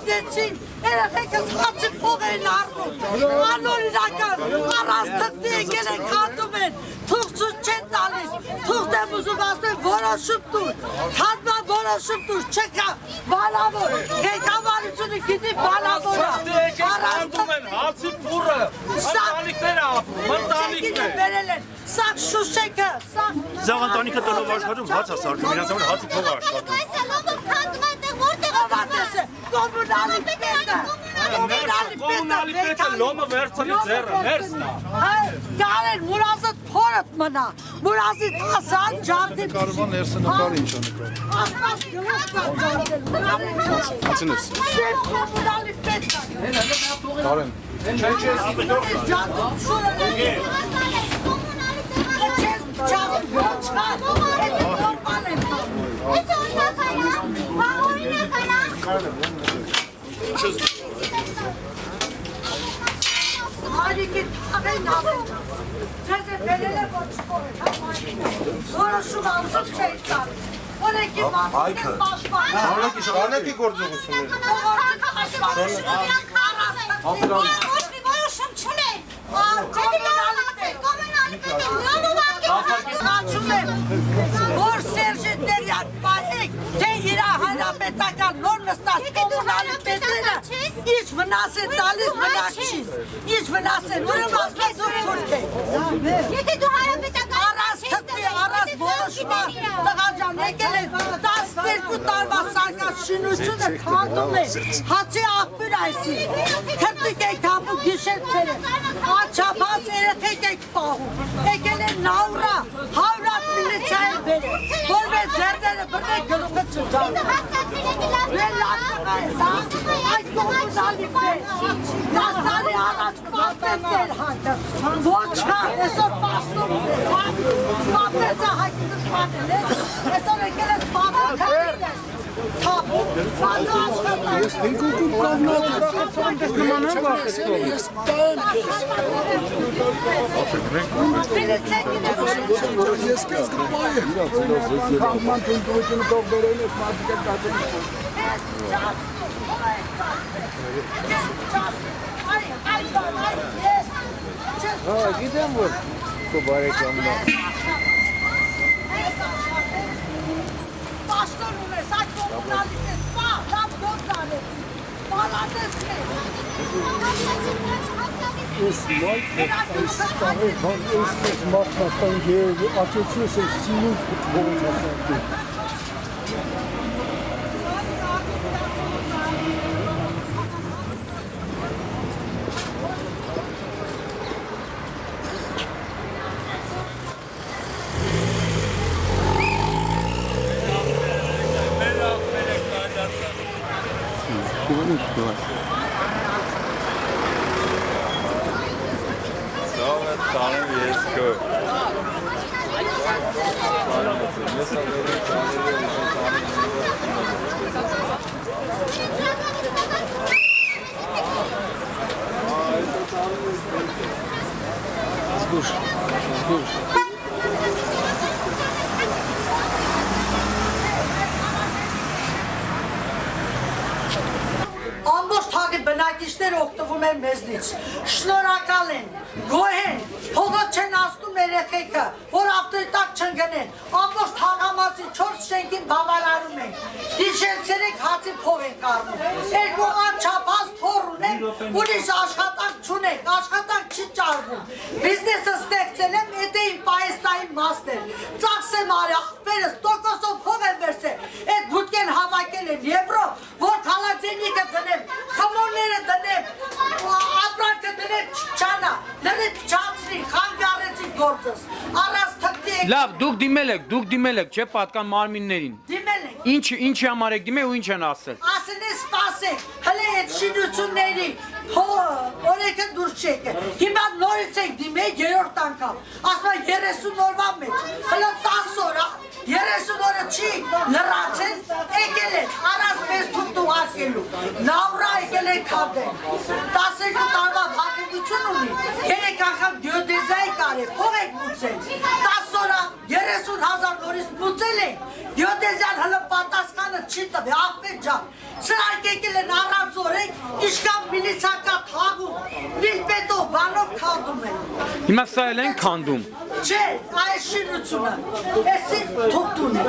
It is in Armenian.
Մագնեցին, երեխեքս հացի փող են առնում, անօրինական, առանց թղթի եկել են քանդում են, թուղթ չեն տալիս, թուղթ եմ ուզում ասում որոշում տուր, քանդման որոշում տուր, չկա, բանավոր, ղեկավարությունը գիտի բանավորը, առանց թղթի հացի փուռը, ընտանիքներ ապրում, ընտանիքներ։ Սաղ շուշեկը, Զաղ ընտանիքը տնով աշխատում, հաց է սարքում, իրաց համար հացի փող է աշխատում։ Կոմունալի պետը, Կոմունալի պետը լոմը վերցնի ձեռը, ներսնա։ Գարեն, մուրազըտ փորըտ մնա, մուրազիտ ասան ջարդի Կարվան ներսը նկար ինչ է նկար։ ասպաս գլուխկան ջարդել, Հացինես։ սեր կոմունալի պետը։ Կարեն։ Ջարդում շուրը ներգեր։ Չես ճաղը ոչխան, հետը կորպան են տանում։ Արիկին թաղեն ավեն, ձեզ է բերել է ոչ կորը, որոշում ամսուց չէի տարից, որեկի մարդին պաշպան, Շարունակի գործողությունները։ որոշում չունեն, Կանչում եմ, որ Սերժետերյան պահեք, թե իրա հանրապետական նոր նստած կոմունալի պետերը ինչ վնաս է տալիս բնակչին, ինչ վնաս է, ուրեմ ասված որ թուրք է։ Եթե դու հանրապետական Առած թպի, առած որոշմա, տղաջան եկել է 12 տարվա սարկած շինությունը քանդում է, հացի աղբյուր այսի, քրտիկ եք հապու գիշեր ծերը, աչապաց երեխեք եք պահում, եկել է նավրա, հավրատ միլիցա է բերը, որ մեր ձերները բրնեք գլուխը չջան։ Մեր լատվա է, այդ կոմունալի պետ, դաստանի առաջ պապեց էր հակը, ոչ հա, այսօր պաշտում է, պապեց է հայքի դշպանել է, այսօր եկել է պապը քարին ես, թապում, բանդու աշխատան։ Ես դինքուկում կավնած ես տան ես կես կպայ եմ կավման տունտուղությունը տող բերեն ես մարդիկել կատենի գիտեմ որ քո բարեկամն է Պաշտոն ունես, այդ կոմունալի պետ, պա, լավ գոտ դարել, պալատես կեր։ Ես մայթ է, այս տաղը բան ես մեծ մարդնատան գերել, աչեցուս է սինուկ ողոց ասանքել։ Tanrım yes go. Ամբողջ թաղի բնակիչներ օգտվում են մեզնից, շնորհակալ են, գոհ են, փողոց չեն ասնում երեխեքը, որ ավտոյտակ չընկնեն, ամբողջ թաղամասի 4 շենքին բավարարում են, գիշերցերեք հացի փող են կառնում, երկու անչափած թոռ ունեն, ուրիշ աշխատանք չունենք, աշխատանք չի ճարվում, բիզնեսը ստեղծել եմ, էդ էին պահեստային մասներ, ծախսեմ արի, աղբերս, տոկոսով փող են վերցել, էդ բուտկեն հավաքել են եվրո, որ խալաձենիկը դնեմ, խմորները դնեմ, ապրանքը դնեմ չանա, դնեմ չացրի, խանգարեցի գործս, առած թղթի եք։ Լավ, դուք դիմել եք, չէ, պատկան մարմիններին։ Դիմել եք։ Ինչ համար եք դիմել ու ինչ են ասել։ Ասեն է սպասեք, հլե այդ շինությունների օրեքը դուրս չեկը, հիմա նորից եք դիմել երորդ անգամ, ասմա 30 օրվա մեջ, հլը 10 օրա, 30 օրը չի լրացել, եկել են, առած մեզ թուտու արկելու, նավրա եկել են քանդել, 12 տարվա վաղեգություն ունի, 3 անգամ գյոդեզայի կար է, փող եք մուծել, 10 օրա 30,000 նորից մուծել են, գյոդեզյան հլը պատասխանը չի տվի, աղբետ ջան, սրանք եկել են առանց Իշկան միլիցակա թաղում, միլպետով բանով քանդում են։ Հիմա սա էլ են քանդում։ Չէ, այս շինությունը, էսի թուղթուն է,